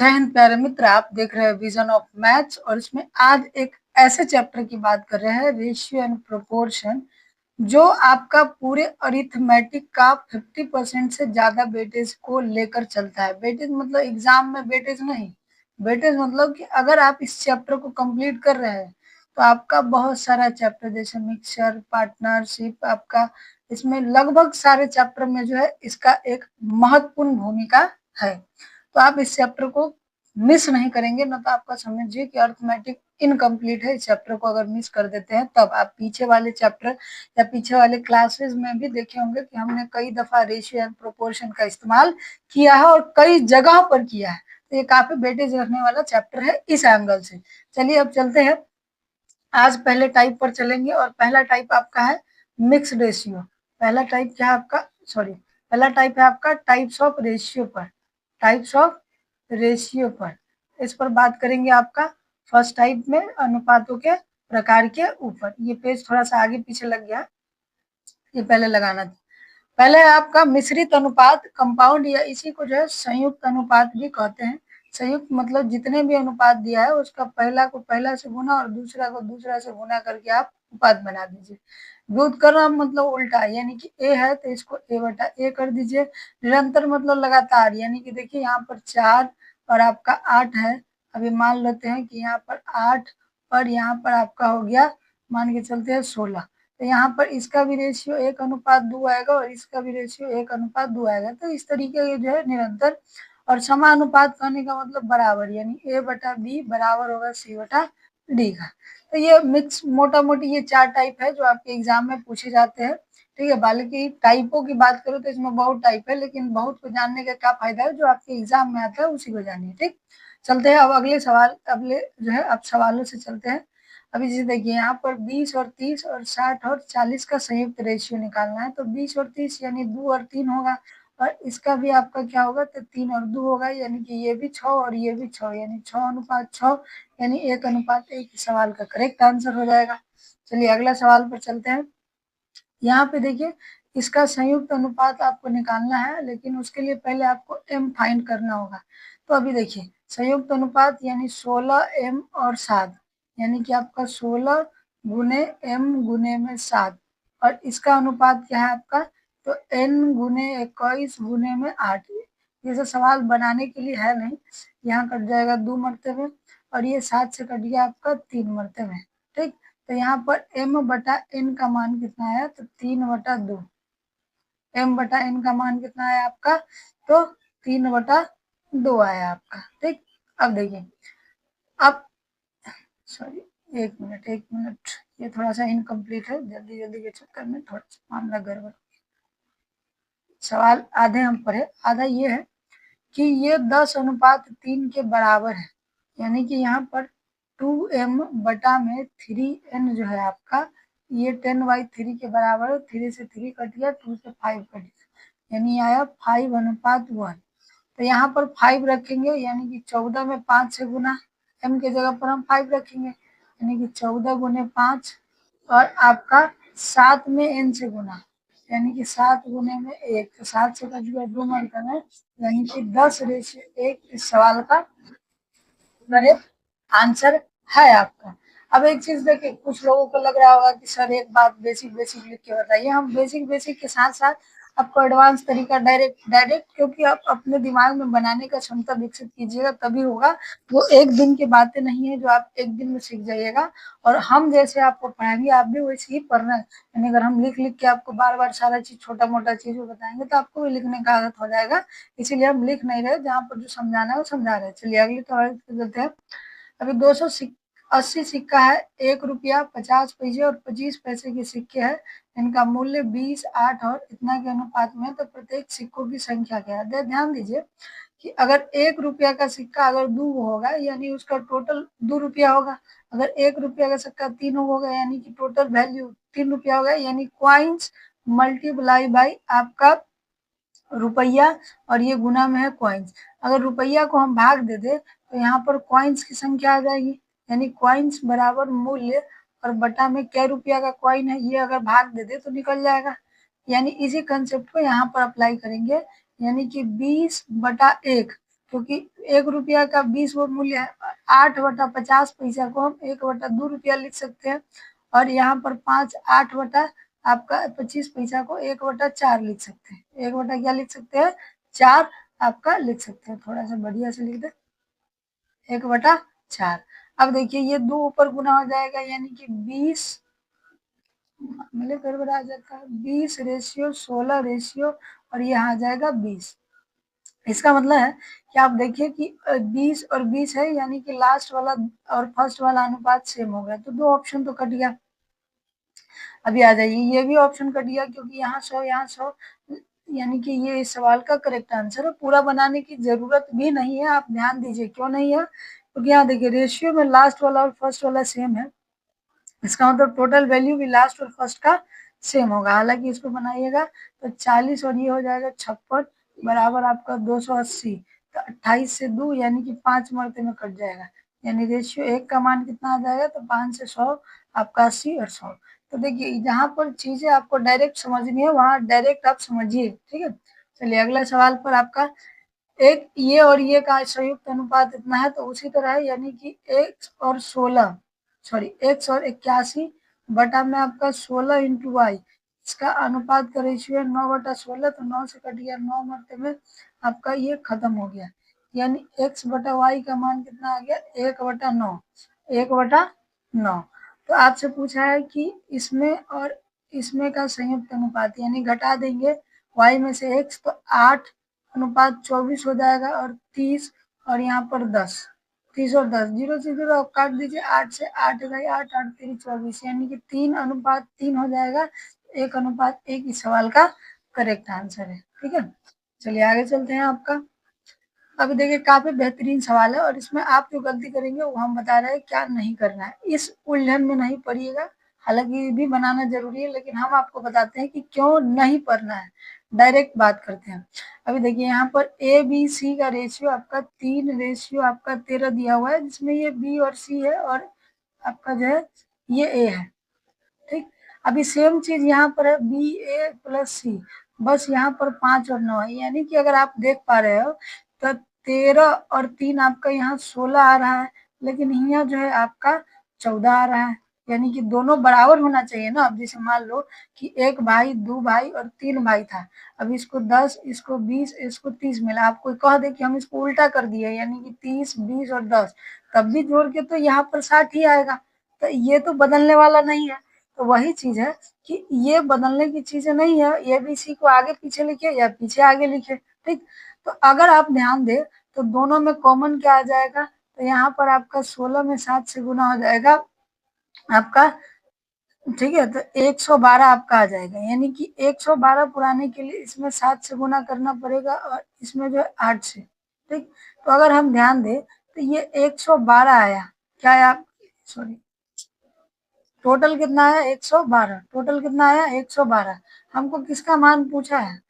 जय हिंद प्यारे मित्र, आप देख रहे हैं विजन ऑफ मैथ्स और इसमें आज एक ऐसे चैप्टर की बात कर रहे हैं, रेशियो एंड प्रोपोर्शन, जो आपका पूरे अरिथमेटिक का 50% से ज्यादा वेटेज को लेकर चलता है। वेटेज मतलब एग्जाम में वेटेज नहीं, वेटेज मतलब कि अगर आप इस चैप्टर को कंप्लीट कर रहे हैं तो आपका बहुत सारा चैप्टर जैसे मिक्सचर, पार्टनरशिप, आपका इसमें लगभग सारे चैप्टर में जो है इसका एक महत्वपूर्ण भूमिका है। तो आप इस चैप्टर को मिस नहीं करेंगे, न तो आपका समझिए कि अर्थमेटिक इनकम्प्लीट है। इस चैप्टर को अगर मिस कर देते हैं तब आप पीछे वाले चैप्टर या पीछे वाले क्लासेस में भी देखे होंगे कि हमने कई दफा रेशियो एंड प्रोपोर्शन का इस्तेमाल किया है और कई जगह पर किया है। तो ये काफी वेटेज रखने वाला चैप्टर है इस एंगल से। चलिए अब चलते हैं, आज पहले टाइप पर चलेंगे और पहला टाइप आपका है मिक्स रेशियो। पहला टाइप क्या है आपका, पहला टाइप है आपका टाइप्स ऑफ रेशियो पर, टाइप्स ऑफ रेशियो पर इस पर बात करेंगे। आपका फर्स्ट टाइप में अनुपातों के प्रकार के ऊपर, ये पेज थोड़ा सा आगे पीछे लग गया, ये पहले लगाना था। पहले है आपका मिश्रित अनुपात, कंपाउंड, या इसी को जो है संयुक्त अनुपात भी कहते हैं। संयुक्त मतलब जितने भी अनुपात दिया है उसका पहला को पहला से गुना और दूसरा को दूसरा से गुना करके आप अनुपात बना दीजिए। व्युत्क्रम मतलब उल्टा, यानी कि ए है तो इसको ए बटा ए कर दीजिए। निरंतर मतलब लगातार, यानी कि देखिए यहाँ पर 4 और आपका 8 है। अभी मान लेते हैं कि यहाँ पर 8 और यहाँ पर आपका हो गया, मान के चलते हैं 16। तो यहाँ पर इसका भी रेशियो 1:2 आएगा और इसका भी रेशियो 1:2 आएगा। तो इस तरीके के जो है निरंतर और समानुपात कहने का मतलब बराबर, यानी ए बटा बी बराबर होगा सी बटा डी का। तो ये मिक्स मोटा मोटी ये 4 टाइप है जो आपके एग्जाम में पूछे जाते हैं। ठीक है, बाकी टाइपों की बात करो तो इसमें बहुत टाइप है, लेकिन बहुत को जानने का क्या फायदा है, जो आपके एग्जाम में आता है उसी को जानिए। ठीक, चलते हैं अब अगले सवाल, अगले जो है अब सवालों से चलते हैं। अभी जैसे देखिए यहाँ पर 20 और 30 और 60 और 40 का संयुक्त रेशियो निकालना है। तो 20 और 30 यानी 2 और 3 होगा, और इसका भी आपका क्या होगा, तो 3 और 2 होगा, यानी कि ये भी 6 और ये भी 6, यानी 6:6, यानी 1:1 सवाल का करेक्ट आंसर हो जाएगा। चलिए अगला सवाल पर चलते हैं। यहाँ पे देखिए इसका संयुक्त अनुपात आपको निकालना है, लेकिन उसके लिए पहले आपको m फाइंड करना होगा। तो अभी देखिए संयुक्त अनुपात यानी 16m और 7, यानी कि आपका 16 गुने m गुने में 7, और इसका अनुपात क्या है आपका, तो n गुने 21 गुने में 8। जैसे सवाल बनाने के लिए है नहीं, यहाँ कट जाएगा 2 मरतबे और ये 7 से कट गया आपका 3 मरतबे। ठीक, तो यहाँ पर m बटा n का मान कितना आया, तो 3/2। m बटा n का मान कितना आया आपका, तो 3/2 आया आपका। ठीक, अब देखिए, अब सॉरी, एक मिनट, ये थोड़ा सा इनकम्प्लीट है, जल्दी जल्दी के चक्कर में थोड़ा सा मामला गड़बड़। सवाल आधे हम पढ़े, आधा ये है कि ये 10:3 के बराबर है, यानी कि यहाँ पर 2m बटा में 3n जो है आपका, ये 10/3 के बराबर है। 3 से 3 कट गया, 2 से 5 कट गया, यानी आया 5:1। तो यहाँ पर 5 रखेंगे, यानी कि 14 में 5 से गुना, m के जगह पर हम 5 रखेंगे, यानी कि 14 गुने 5, और आपका 7 में n से गुना, यानी कि 7 गुने में 1, तो 7 से कट गया 2 मरतबे, यानी कि 10:1 इस सवाल का करेक्ट आंसर है आपका। अब एक चीज देखिए, कुछ लोगों को लग रहा होगा कि सर एक बात बेसिक बेसिक लिख के बताइए। हम बेसिक बेसिक के साथ साथ आपको एडवांस तरीका डायरेक्ट डायरेक्ट, क्योंकि आप अपने दिमाग में बनाने का क्षमता विकसित कीजिएगा तभी होगा। वो एक दिन की बातें नहीं है जो आप एक दिन में सीख जाइएगा, और हम जैसे आपको पढ़ाएंगे आप भी वैसे ही पढ़ना है। यानी अगर हम लिख लिख के आपको बार बार सारा चीज छोटा मोटा चीज बताएंगे तो आपको भी लिखने का आदत हो जाएगा। इसीलिए हम लिख नहीं रहे, जहाँ पर जो समझाना है वो समझा रहे हैं। चलिए अगली तो देते हैं। अभी 280 सिक्का है, 1 रुपया 50 पैसे और 25 पैसे के सिक्के हैं। इनका मूल्य 20, 8 और इतना के अनुपात में, तो प्रत्येक सिक्कों की संख्या क्या है। ध्यान दीजिए कि अगर 1 रुपया का सिक्का अगर 2 होगा, यानी उसका टोटल 2 रुपया होगा। अगर 1 रुपया का सिक्का 3 होगा, यानी कि टोटल वैल्यू 3 रुपया होगा, यानी कॉइन्स मल्टीप्लाई बाई आपका रुपया, और ये गुना में है कॉइन्स। अगर रुपया को हम भाग दे दे तो यहाँ पर कॉइन्स की संख्या आ जाएगी, यानी कॉइन्स बराबर मूल्य और बटा में क्या रुपया का कॉइन है, ये अगर भाग दे दे तो निकल जाएगा। यानी इसी कंसेप्ट को यहाँ पर अप्लाई करेंगे, यानी कि 20/1, क्योंकि 1 रुपया का 20 वो मूल्य है। 8/50 को हम 1/2 रुपया लिख सकते हैं, और यहाँ पर 8 बटा आपका 25 पैसा को 1/4 लिख सकते हैं। 1 बटा क्या लिख सकते हैं? 4 आपका लिख सकते हैं। थोड़ा सा बढ़िया से लिख दे, 1/4। अब देखिए ये 2 ऊपर गुना हो जाएगा, यानी कि 20 मतलब गड़बड़ आ जाता है, 20/16 और यहाँ आ जाएगा 20। इसका मतलब है कि आप देखिए कि 20 और 20 है, यानी कि लास्ट वाला और फर्स्ट वाला अनुपात सेम हो गया, तो 2 ऑप्शन तो कट गया। अभी आ जाइए, ये भी ऑप्शन कट गया क्योंकि यहाँ 100 यहाँ 100, यानी कि ये इस सवाल का करेक्ट आंसर है। पूरा बनाने की जरूरत भी नहीं है, आप ध्यान दीजिए क्यों नहीं है, क्योंकि यहाँ देखिए रेशियो में लास्ट वाला और फर्स्ट वाला सेम है। इसका मतलब टोटल वैल्यू भी लास्ट और फर्स्ट का सेम होगा। हालांकि इसको बनाइएगा तो 40 और ये हो जाएगा 56 बराबर आपका 280, तो 28 से 2 यानी कि 5 मरते में कट जाएगा, यानी रेशियो 1 का मान कितना आ जाएगा, तो 5 से 100 आपका 80 और 100। तो देखिए जहाँ पर चीजें आपको डायरेक्ट समझनी है वहाँ डायरेक्ट आप समझिए, ठीक है। चलिए अगला सवाल पर आपका, एक ये और ये का संयुक्त अनुपात इतना है, तो उसी तरह है, यानी कि 181 बटा में आपका 16 इंटू वाई, इसका अनुपात का रेशियो है 9/16, तो 9 से कट गया, 9 मरते में आपका ये खत्म हो गया, यानी x बटा वाई का मान कितना आ गया, 1/9, 1/9। तो आपसे पूछा है कि इसमें और इसमें का संयुक्त अनुपात, यानी घटा देंगे y में से x, तो 8/24 हो जाएगा, और 30 और यहाँ पर 10, 30 और 10, 0 से 0 काट दीजिए, 8 से 8 गई 8, 8 3 24, यानी कि 3/3 हो जाएगा, 1/1 इस सवाल का करेक्ट आंसर है, ठीक है। चलिए आगे चलते हैं आपका। अभी देखिए काफी बेहतरीन सवाल है, और इसमें आप जो गलती करेंगे वो हम बता रहे हैं क्या नहीं करना है, इस उलझन में नहीं पड़िएगा। हालांकि ये भी बनाना जरूरी है, लेकिन हम आपको बताते हैं कि क्यों नहीं पढ़ना है, डायरेक्ट बात करते हैं। अभी देखिए यहाँ पर ए बी सी का रेशियो आपका 3/13 दिया हुआ है, जिसमें ये बी और सी है, और आपका जो है ये ए है, ठीक। अभी सेम चीज यहाँ पर है, बी ए प्लस सी, बस यहाँ पर 5 और 9 है, यानी कि अगर आप देख पा रहे हो तो 13 और 3 आपका यहाँ 16 आ रहा है, लेकिन यहाँ जो है आपका 14 आ रहा है, यानी कि दोनों बराबर होना चाहिए ना। अब जैसे मान लो कि 1 भाई 2 भाई और 3 भाई था, अब इसको 10 इसको 20 इसको 30 मिला, आपको कह दे कि हम इसको उल्टा कर दिए, यानी कि 30 20 और 10, तब भी जोड़ के तो यहाँ पर 60 ही आएगा, तो ये तो बदलने वाला नहीं है। तो वही चीज है कि ये बदलने की चीजें नहीं है, ए बी सी को आगे पीछे लिखे या पीछे आगे लिखे, ठीक। तो अगर आप ध्यान दें तो दोनों में कॉमन क्या आ जाएगा, तो यहाँ पर आपका 16 में 7 से गुना हो जाएगा आपका, ठीक है, तो 112 आपका आ जाएगा, यानी कि 112 पुराने के लिए इसमें 7 से गुना करना पड़ेगा, और इसमें जो है 8 से, ठीक। तो अगर हम ध्यान दें तो ये 112 आया, क्या आया, सॉरी, टोटल कितना आया, 112, टोटल कितना आया, 112। हमको किसका मान पूछा है,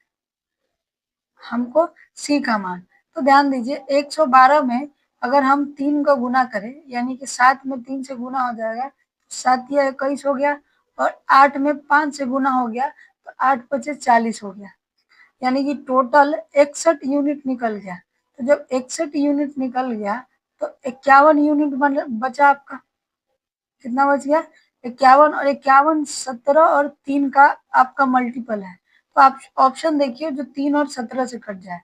हमको सी का मान। तो ध्यान दीजिए 112 में अगर हम 3 का गुना करें, यानी कि 7 में 3 से गुना हो जाएगा, 7 या 21 हो गया, और 8 में 5 से गुना हो गया, तो 8 पचे 40 हो गया, यानी कि टोटल 61 यूनिट निकल गया। तो जब 61 यूनिट निकल गया तो 51 यूनिट बचा आपका, कितना बच गया, 51, और 51 17 और 3 का आपका मल्टीपल है, तो आप ऑप्शन देखिए जो 3 और 17 से कट जाए,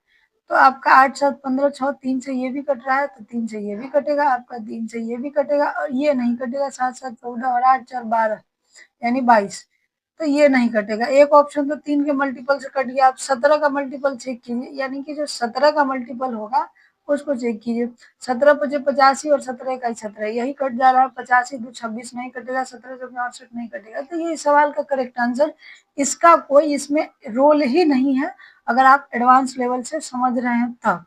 तो आपका 8 7 15 6, 3 से ये भी कट रहा है, तो 3 से ये भी कटेगा आपका, 3 से ये भी कटेगा, और ये नहीं कटेगा, 7 7 14 और 8 4 12 यानी 22, तो ये नहीं कटेगा। एक ऑप्शन तो 3 के मल्टीपल से कट गया, आप 17 का मल्टीपल चेक कीजिए, यानी कि जो 17 का मल्टीपल होगा उसको चेक कीजिए, 17 पचे 85 और 17 इकाई 17, यही कट जा रहा है, 85 2 26 नहीं कटेगा, 17 से 68 नहीं कटेगा, तो ये सवाल का करेक्ट आंसर, इसका कोई इसमें रोल ही नहीं है। अगर आप एडवांस लेवल से समझ रहे हैं तब,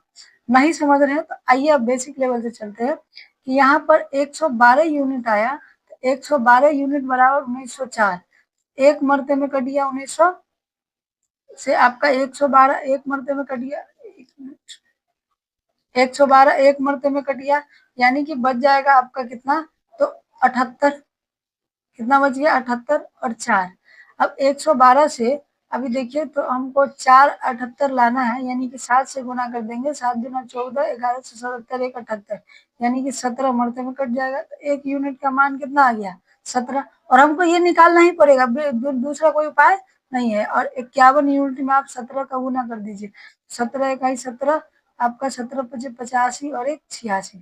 नहीं समझ रहे हैं तो आइए अब बेसिक लेवल से चलते हैं, कि यहाँ पर 112 यूनिट आया, तो 112 यूनिट बराबर 1904, एक मरते में कट गया 1900 से आपका 112 एक मरते में कट गया, 112 एक मरते में कट गया, यानी कि बच जाएगा आपका कितना, तो 78, कितना बच गया, 78 और 4। अब 112 से अभी देखिए तो हमको 478 लाना है, यानी कि 7 से गुना कर देंगे, 7 दूना 14, 11 से 77, 1 78, यानी कि 17 मरते में कट जाएगा। तो 1 यूनिट का मान कितना आ गया? 17। और हमको ये निकालना ही पड़ेगा, दूसरा कोई उपाय नहीं है। और 51 यूनिट में आप 17 का गुना कर दीजिए, 17 इकाई 17, आपका 17 पचे 85 और 1 86।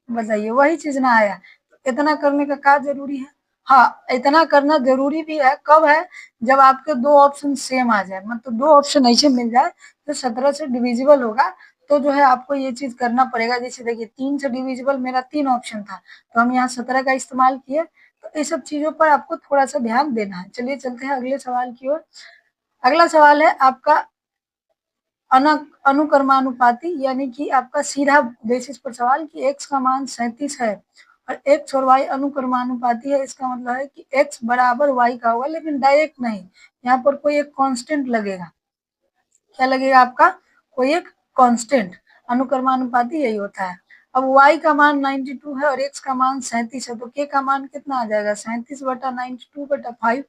बताइए, वही चीज ना आया। इतना करने का क्या जरूरी है? हाँ, इतना करना जरूरी भी है। कब है? जब आपके दो ऑप्शन सेम आ जाए, मतलब दो ऑप्शन ऐसे मिल जाए तो 17 से डिविजिबल होगा, तो जो है आपको ये चीज करना पड़ेगा। जैसे देखिए 3 से डिविजिबल मेरा 3 ऑप्शन था, तो हम यहाँ 17 का इस्तेमाल किए। तो ये सब चीजों पर आपको थोड़ा सा ध्यान देना है। चलिए चलते हैं अगले सवाल की ओर। अगला सवाल है आपका अनुक्रमानुपाती, यानी कि आपका सीधा बेसिस पर सवाल कि x का मान 37 है और x और y अनुक्रमानुपाती है। इसका मतलब है कि x बराबर y का होगा, लेकिन डायरेक्ट नहीं, यहाँ पर कोई एक कांस्टेंट लगेगा। क्या लगेगा आपका? कोई एक कांस्टेंट। अनुक्रमानुपाती यही होता है। अब y का मान 92 है और x का मान 37 है, तो k का मान कितना आ जाएगा? 37 बटा 92 बटा 5।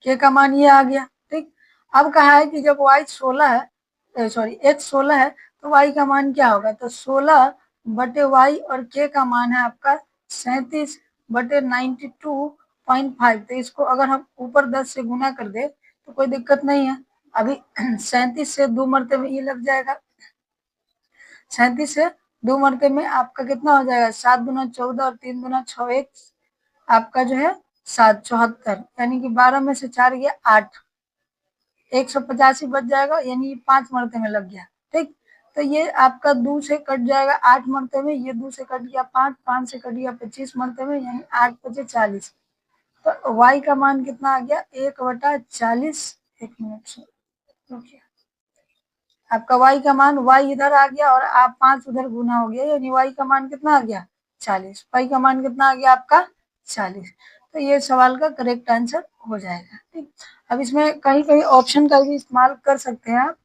के का मान ये आ गया। ठीक। अब कहा है कि जब y 16 है, सॉरी x 16 है, तो y का मान क्या होगा? तो 16 बटे y और k का मान है आपका 37 बटे 92.5। तो इसको अगर हम ऊपर 10 से गुना कर दे तो कोई दिक्कत नहीं है। अभी 37 से 2 मरते में ये लग जाएगा, 37 से 2 मरते में आपका कितना हो जाएगा? 7 दूना 14 और 3 दूना 6, एक आपका जो है 7, 74, यानी कि 12 में से 4 गया 8, 185 बच जाएगा, यानी 5 मरते में लग गया। ठीक। तो ये आपका 2 से कट जाएगा 8 मरते में, ये 2 से कट गया 5, 5 से कट गया 25 मरते में, यानी 8 पचे 40। तो y का मान कितना आ गया? 1/40। एक मिनट से रुकिए। आपका y का मान, y इधर आ गया और आप 5 उधर गुना हो गया, यानी y का मान कितना आ गया? 40। y का मान कितना आ गया आपका? 40। तो ये सवाल का करेक्ट आंसर हो जाएगा। ठीक। अब इसमें कहीं कहीं ऑप्शन का भी इस्तेमाल कर सकते हैं आप।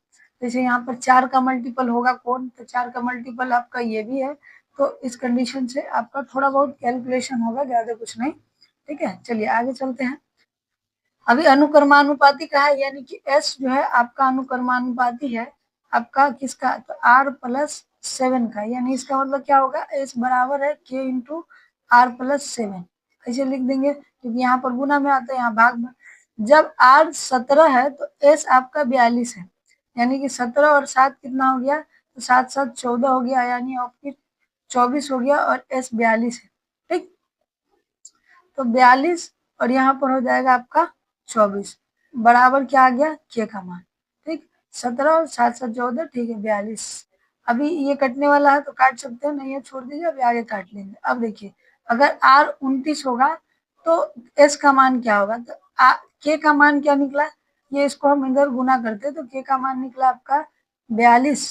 जैसे यहाँ पर 4 का मल्टीपल होगा कौन? तो 4 का मल्टीपल आपका ये भी है। तो इस कंडीशन से आपका थोड़ा बहुत कैलकुलेशन होगा, ज्यादा कुछ नहीं। ठीक है, चलिए आगे चलते हैं। अभी अनुक्रमानुपाती का है, यानी कि S जो है आपका अनुक्रमानुपाती है आपका किसका? तो R+7 का, यानी इसका मतलब क्या होगा? S बराबर है K इंटू R+7। ऐसे लिख देंगे क्योंकि यहाँ पर गुना में आता है, यहाँ भाग में। जब R 17 है तो S आपका 42 है, यानी कि 17 और 7 कितना हो गया? तो 7 7 14 हो गया, यानी आपकी 24 हो गया और S 42 है। ठीक। तो 42 और यहाँ पर हो जाएगा आपका 24, बराबर क्या आ गया? के का मान। ठीक। 17 और 7 7 14, ठीक है 42। अभी ये कटने वाला है तो काट सकते हैं, नहीं है छोड़ दीजिए, अभी आगे काट लेंगे। अब देखिए, अगर R 29 होगा तो S का मान क्या होगा? तो के का मान क्या निकला? ये इसको हम इधर गुना करते तो के का मान निकला आपका 42।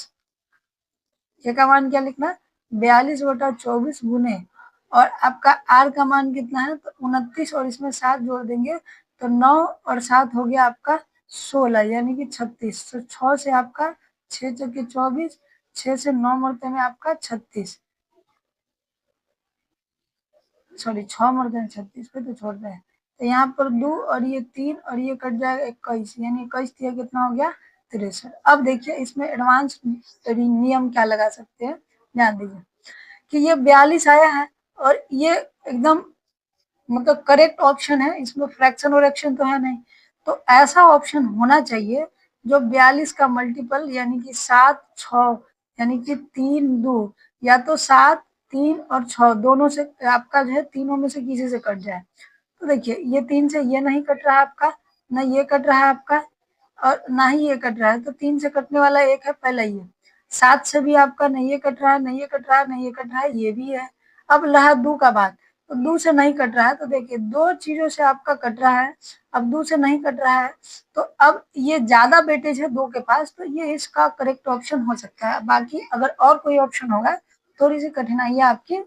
के का मान क्या लिखना? 42 बटा 24 गुने, और आपका आर का मान कितना है? तो 29, और इसमें 7 जोड़ देंगे तो 9 और 7 हो गया आपका 16, यानी कि 36। तो 6 से आपका 6 चौके 24, 6 से 9 मरते में आपका 36, सॉरी 6 मरते हैं 36 पे तो छोड़ रहे हैं। तो यहाँ पर 2 और ये 3 और ये कट जाएगा 21, यानी 21 दिया कितना हो गया? 63। अब देखिए इसमें एडवांस नियम क्या लगा सकते हैं, ध्यान दीजिए कि ये 42 आया है और ये एकदम मतलब करेक्ट ऑप्शन है, इसमें फ्रैक्शन और एक्शन तो है नहीं। तो ऐसा ऑप्शन होना चाहिए जो 42 का मल्टीपल, यानी कि 7 6, यानी कि 3 2, या तो 7 3 और 6 दोनों से आपका जो है, तीनों में से किसी से कट जाए। तो देखिए ये 3 से ये नहीं कट रहा है आपका, ना ये कट रहा है आपका, और ना ही ये कट रहा है। तो 3 से कटने वाला एक है पहला ये। 7 से भी आपका नहीं ये कट रहा है, नहीं ये कट रहा है, नहीं ये कट रहा है, ये भी है। अब रहा 2 का बात, तो 2 से नहीं कट रहा है, तो देखिए दो चीजों से आपका कट रहा है। अब 2 से नहीं कट रहा है, तो अब ये ज्यादा वेटेज है 2 के पास, तो ये इसका करेक्ट ऑप्शन हो सकता है। बाकी अगर और कोई ऑप्शन होगा, थोड़ी सी कठिनाइयां आपकी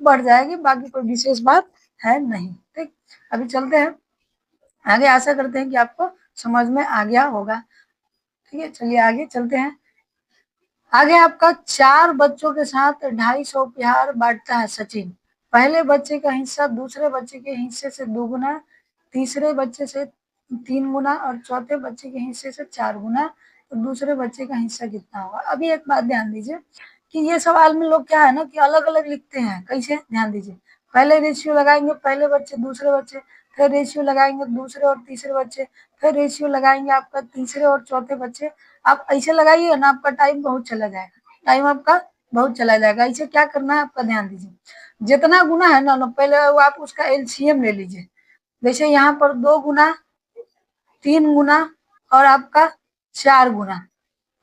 बढ़ जाएगी, बाकी कोई विशेष बात है नहीं। ठीक। अभी चलते हैं आगे, आशा करते हैं कि आपको समझ में आ गया होगा। ठीक है, चलिए आगे चलते हैं। आगे आपका 4 बच्चों के साथ 250 प्यार बांटता है सचिन। पहले बच्चे का हिस्सा दूसरे बच्चे के हिस्से से दोगुना, तीसरे बच्चे से 3 गुना और चौथे बच्चे के हिस्से से 4 गुना, तो दूसरे बच्चे का हिस्सा कितना होगा। अभी एक बात ध्यान दीजिए कि ये सवाल में लोग क्या है ना कि अलग-अलग लिखते हैं, कैसे ध्यान दीजिए। पहले रेशियो लगाएंगे पहले बच्चे दूसरे बच्चे, फिर रेशियो लगाएंगे दूसरे और तीसरे बच्चे, फिर रेशियो लगाएंगे आपका तीसरे और चौथे बच्चे। आप ऐसे लगाइए ना, आपका टाइम बहुत चला जाएगा, टाइम आपका बहुत चला जाएगा। इसे क्या करना है आपका ध्यान दीजिए, जितना गुना है ना पहले वो आप उसका एलसीएम ले लीजिए। जैसे यहाँ पर 2 गुना, 3 गुना और आपका 4 गुना,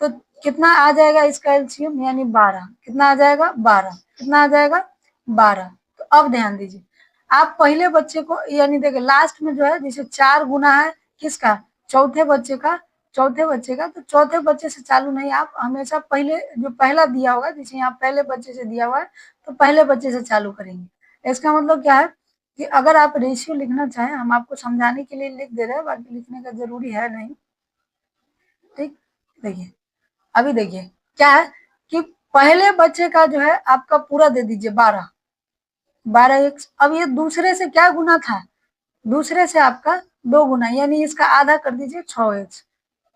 तो कितना आ जाएगा इसका एलसीएम यानी 12। कितना आ जाएगा 12, कितना आ जाएगा 12। तो अब ध्यान दीजिए, आप पहले बच्चे को यानी देखिए लास्ट में जो है जैसे 4 गुना है किसका, चौथे बच्चे का, चौथे बच्चे का, तो चौथे बच्चे से चालू नहीं, आप हमेशा पहले जो पहला दिया होगा जैसे यहाँ पहले बच्चे से दिया हुआ है तो पहले बच्चे से चालू करेंगे। इसका मतलब क्या है कि अगर आप रेशियो लिखना चाहें, हम आपको समझाने के लिए लिख दे रहे हैं, बाकी लिखने का जरूरी है नहीं। ठीक, देखिए अभी देखिए क्या है कि पहले बच्चे का जो है आपका पूरा दे दीजिए 12, 12x। अब ये दूसरे से क्या गुना था, दूसरे से आपका 2 गुना यानी इसका आधा कर दीजिए 6x।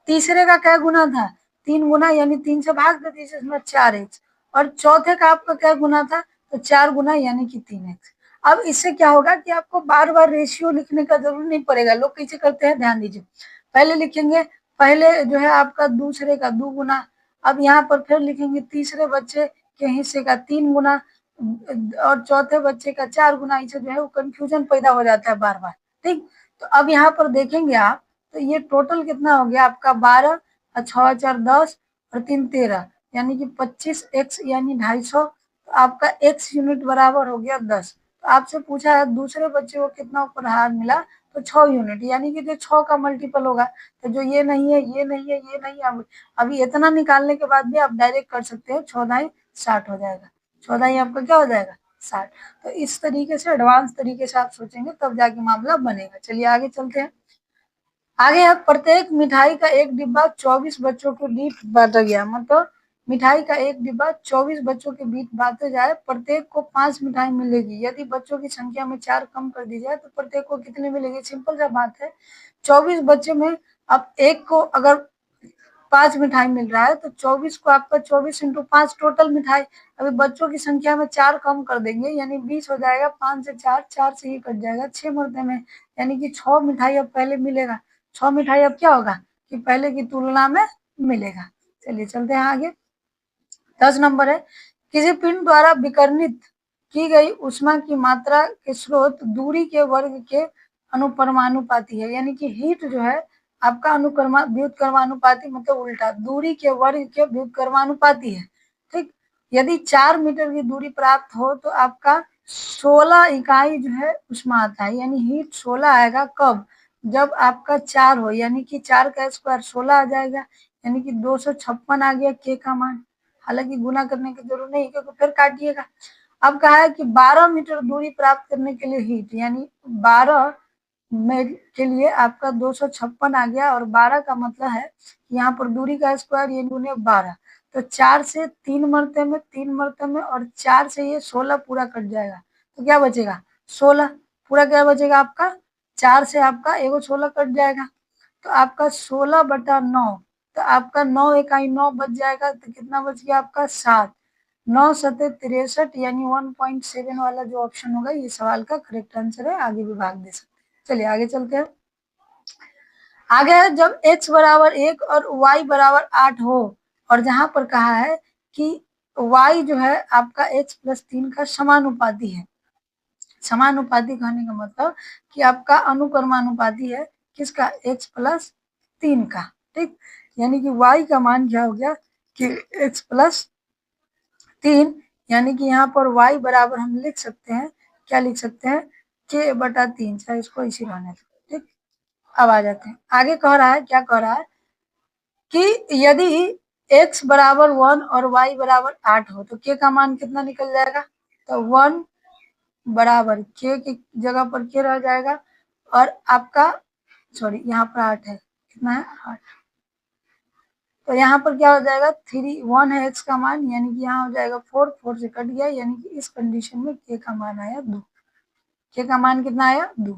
तीसरे का क्या गुना था, 3 गुना यानी 3 से भाग दे दीजिए इसमें 4x। और चौथे का आपका क्या गुना था, तो 4 गुना यानी कि 3x। अब इससे क्या होगा कि आपको बार बार रेशियो लिखने का जरूर नहीं पड़ेगा। लोग कैसे करते हैं ध्यान दीजिए, पहले लिखेंगे पहले जो है आपका दूसरे का 2 गुना, अब यहाँ पर फिर लिखेंगे तीसरे बच्चे के हिस्से का 3 गुना और चौथे बच्चे का 4 गुना। इसे जो है वो कंफ्यूजन पैदा हो जाता है बार बार। ठीक, तो अब यहाँ पर देखेंगे आप तो ये टोटल कितना हो गया आपका 12 और 6 4 10 और 3 13 यानी कि 25x यानी 250। तो आपका x यूनिट बराबर हो गया 10। तो आपसे पूछा है दूसरे बच्चे को कितना उपहार मिला, तो 6 यूनिट यानी कि जो 6 का मल्टीपल होगा। तो जो ये नहीं है ये नहीं है ये नहीं है, अभी इतना निकालने के बाद भी आप डायरेक्ट कर सकते हो, 14 60 हो जाएगा, 14 आपका क्या हो जाएगा 60। तो इस तरीके से एडवांस तरीके से आप सोचेंगे तब जाके मामला बनेगा। चलिए आगे चलते हैं। आगे है प्रत्येक मिठाई का एक डिब्बा 24 बच्चों के बीच बांटा गया, मतलब मिठाई का एक डिब्बा 24 बच्चों के बीच बांटे जाए, प्रत्येक को 5 मिठाई मिलेगी। यदि बच्चों की संख्या में 4 कम कर दी जाए तो प्रत्येक को कितने मिलेगी। सिंपल सा बात है, 24 बच्चे में अब एक को अगर 5 मिठाई मिल रहा है तो 24 को आपका 24 इंटू 5 टोटल मिठाई। अभी बच्चों की संख्या में 4 कम कर देंगे यानी 20 हो जाएगा, 5 से 4, 4 से ही कट जाएगा, 6 मरते में यानी कि 6 मिठाई अब पहले मिलेगा। 6 मिठाई अब क्या होगा कि पहले की तुलना में मिलेगा। चलिए चलते हैं आगे। 10 नंबर है, किसी पिंड द्वारा विकिरणित की गई ऊष्मा की मात्रा के स्रोत दूरी के वर्ग के अनुपरमानुपाती है, यानी कि हीट जो है आपका व्युत्क्रमानुपाती मतलब उल्टा दूरी के वर्ग के व्युत्क्रमानुपाती है। ठीक, यदि 4 मीटर की दूरी प्राप्त हो तो आपका 16 इकाई जो है ऊष्मा आता है, यानी हीट 16 आएगा। कब, जब आपका 4 हो, यानी कि 4 का स्क्वायर 16 आ जाएगा, यानी कि 256 आ गया के का मान। हालांकि गुना करने की जरूरत नहीं क्योंकि फिर काटिएगा। अब कहा है कि 12 मीटर दूरी प्राप्त करने के लिए हीट, यानी 12 में के लिए आपका 256 आ गया और 12 का मतलब है यहाँ पर दूरी का स्क्वायर यानी गुने 12। तो 4 से 3 मरते में 3 मरते में और 4 से ये 16 पूरा कट जाएगा, तो क्या बचेगा 16 पूरा। क्या बचेगा आपका 4 से आपका एगो 16 कट जाएगा, तो आपका 16/9, तो आपका 9 इकाई 9 बच जाएगा, तो कितना बच गया आपका 7। 9 सतह 63 यानी 1.7 वाला जो ऑप्शन होगा ये सवाल का करेक्ट आंसर है। आगे भी भाग दे सकते हैं। चलिए आगे चलते हैं। आगे है, जब x बराबर 1 और y बराबर 8 हो और जहां पर कहा है कि y जो है आपका x प्लस 3 का समानुपाती है। समानुपाती कहने का मतलब कि आपका अनुक्रमानुपाती है किसका, x प्लस 3 का। ठीक, यानी कि y का मान क्या हो गया कि x प्लस 3, यानी कि यहाँ पर y बराबर हम लिख सकते हैं, क्या लिख सकते हैं k/3, चाहे इसको इसी रहने दो। ठीक, अब आ जाते हैं आगे। कह रहा है, क्या कह रहा है कि यदि x बराबर 1 और y बराबर 8 हो तो k का मान कितना निकल जाएगा, तो 1 बराबर k की जगह पर k रह जाएगा और आपका सॉरी यहाँ पर 8 है, कितना है 8, तो यहाँ पर क्या हो जाएगा 3 1 है x का मान, यानी कि यहाँ हो जाएगा 4, 4 से कट गया, यानी कि इस कंडीशन में k का मान आया 2। k का मान कितना आया 2।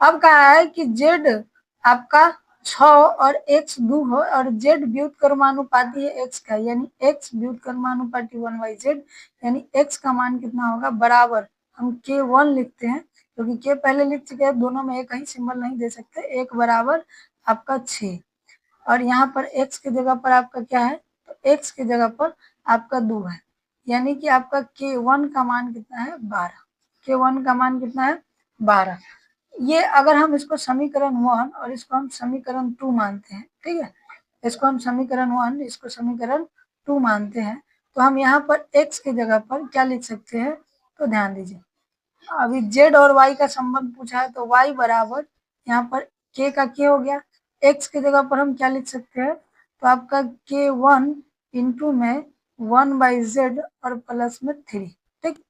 अब कहा है कि z आपका 6 और x 2 हो और z व्युत्क्रमानुपाती है x का, यानी x व्युत्क्रमानुपाती 1/z, यानी x का मान कितना होगा बराबर, हम k1 लिखते हैं क्योंकि k पहले लिख चुके हैं, दोनों में एक ही सिंबल नहीं दे सकते, एक बराबर आपका 6 और यहाँ पर x की जगह पर आपका क्या है, तो x की जगह पर आपका 2 है, यानी कि आपका k1 का मान कितना है 12, k1 का मान कितना है 12। ये अगर हम इसको समीकरण 1 और इसको हम समीकरण 2 मानते हैं, ठीक है, इसको हम समीकरण 1 इसको समीकरण 2 मानते हैं, तो हम यहाँ पर x की जगह पर क्या लिख सकते हैं, तो ध्यान दीजिए अभी z और y का संबंध पूछा है, तो y बराबर यहाँ पर k का k हो गया, x की जगह पर हम क्या लिख सकते हैं, तो आपका k1 इंटू में 1/z और प्लस में 3, ठीक,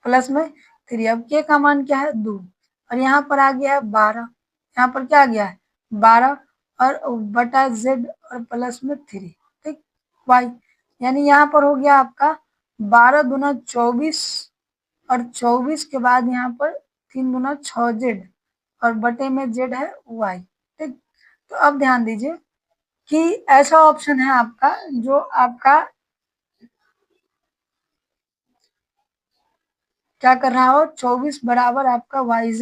प्लस में 3, अब k का मान क्या है 2 और यहाँ पर आ गया है 12, यहाँ पर क्या आ गया है 12 और बटा z और प्लस में 3, ठीक, y, यानी यहाँ पर हो गया आपका 12 दूना 24 और 24 के बाद यहाँ पर 3 दूना 6z और बटे में z है y, ठीक। तो अब ध्यान दीजिए कि ऐसा ऑप्शन है आपका जो आपका क्या कर रहा हो, 24 बराबर आपका yz,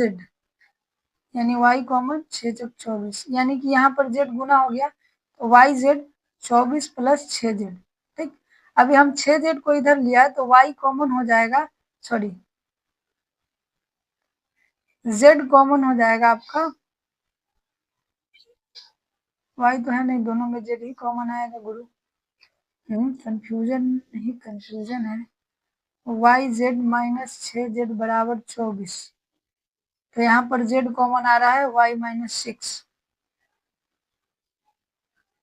यानी y कॉमन 6 × 24, यानी कि यहाँ पर z गुना हो गया, तो yz 24 + 6z, ठीक। अभी हम 6z को इधर लिया तो y कॉमन हो जाएगा, सॉरी z कॉमन हो जाएगा आपका, y तो है नहीं, दोनों में z ही कॉमन आएगा गुरु, कंफ्यूजन नहीं, कंफ्यूजन है, yz - 6z बराबर 24, तो यहाँ पर z कॉमन आ रहा है y - 6,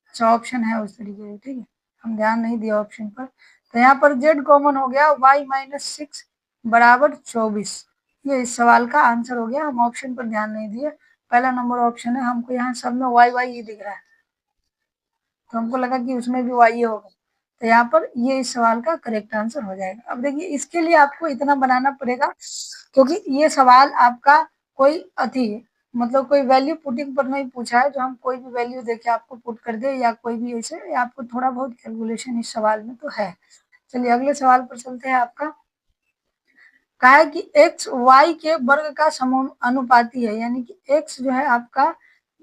अच्छा ऑप्शन है उस तरीके से, ठीक है, हम ध्यान नहीं दिया ऑप्शन पर, तो यहाँ पर z कॉमन हो गया y - 6 बराबर 24, ये इस सवाल का आंसर हो गया, हम ऑप्शन पर ध्यान नहीं दिए, पहला नंबर ऑप्शन है, हमको यहाँ सब में y ही दिख रहा है, तो हमको लगा कि उसमें भी y होगा, तो यहाँ पर ये इस सवाल का करेक्ट आंसर हो जाएगा। अब देखिए इसके लिए आपको इतना बनाना पड़ेगा क्योंकि ये सवाल आपका कोई अति मतलब कोई वैल्यू पुटिंग पर नहीं पूछा है, जो हम कोई भी वैल्यू देके आपको पुट कर दे या कोई भी ऐसे, आपको थोड़ा बहुत कैलकुलेशन इस सवाल में तो है। चलिए अगले सवाल पर चलते हैं। आपका कहा है कि x y के वर्ग का समानुपाती है, यानी कि x जो है आपका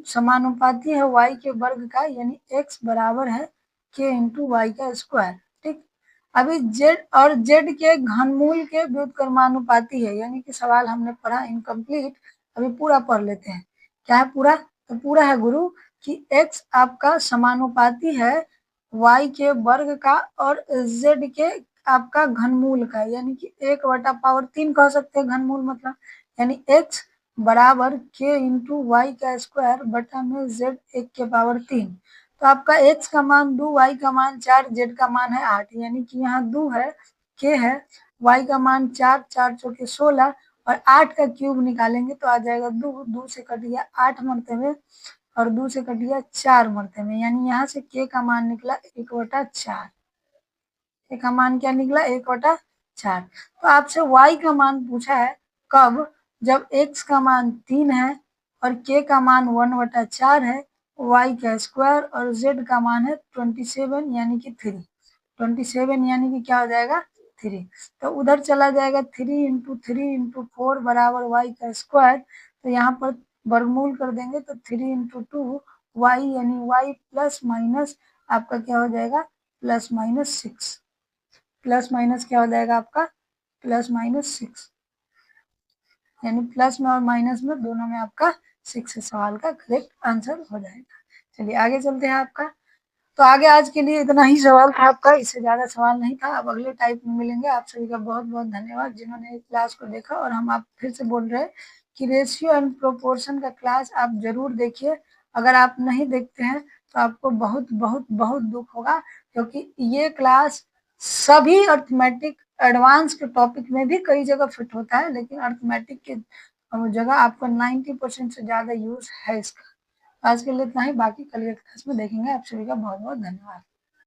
समानुपाती है y के वर्ग का, यानी x बराबर है k इंटू वाई का स्क्वायर, ठीक। अभी z और z के घनमूल के व्युत्क्रमानुपाती है, यानी कि सवाल हमने पढ़ा इनकम्प्लीट, अभी पूरा पढ़ लेते हैं। क्या है पूरा, तो पूरा है गुरु कि x आपका समानुपाती है y के वर्ग का और z के आपका घनमूल का, यानी कि 1/3 कह सकते हैं घनमूल मतलब, यानी x बराबर k इंटू वाई का स्क्वायर बटा में z 1/3, तो आपका x का मान 2, y का मान 4, z का मान है 8, यानी कि यहाँ 2 है, k है, y का मान 4, 4 चौके 16 और 8 का क्यूब निकालेंगे तो आ जाएगा 2, 2 से कट गया 8 मरतबे और 2 से कट गया 4 मरतबे, यानी यहाँ से k का मान निकला 1/4, k का मान क्या निकला 1/4। तो आपसे y का मान पूछा है कब, जब x का मान 3 है और k का मान 1/4 है, y का स्क्वायर और z का मान है 27 यानी कि 3, 27 यानी कि क्या हो जाएगा 3, तो उधर चला जाएगा 3 इंटू 3 इंटू 4 बराबर y का स्क्वायर, तो यहाँ पर वर्गमूल कर देंगे तो 3 इंटू 2 y, यानी y प्लस माइनस आपका क्या हो जाएगा प्लस माइनस 6, प्लस माइनस क्या हो जाएगा आपका प्लस माइनस 6, यानी प्लस में और माइनस में दोनों में आपका 6 सवाल का करेक्ट आंसर हो जाएगा। चलिए आगे चलते हैं। आपका तो आगे आज के लिए इतना ही सवाल था आपका, इससे ज्यादा सवाल नहीं था। अब अगले टाइप में मिलेंगे। आप सभी का बहुत बहुत धन्यवाद जिन्होंने इस क्लास को देखा, और हम आप फिर से बोल रहे हैं कि रेशियो एंड प्रोपोर्शन का क्लास आप जरूर देखिए। अगर आप नहीं देखते हैं तो आपको बहुत बहुत बहुत दुख होगा, क्योंकि ये क्लास सभी अर्थमेटिक एडवांस के टॉपिक में भी कई जगह फिट होता है, लेकिन अर्थमेटिक के जगह आपको 90% से ज्यादा यूज है इसका। आज के लिए इतना ही, बाकी कल के क्लास में देखेंगे। आप सभी का बहुत बहुत धन्यवाद।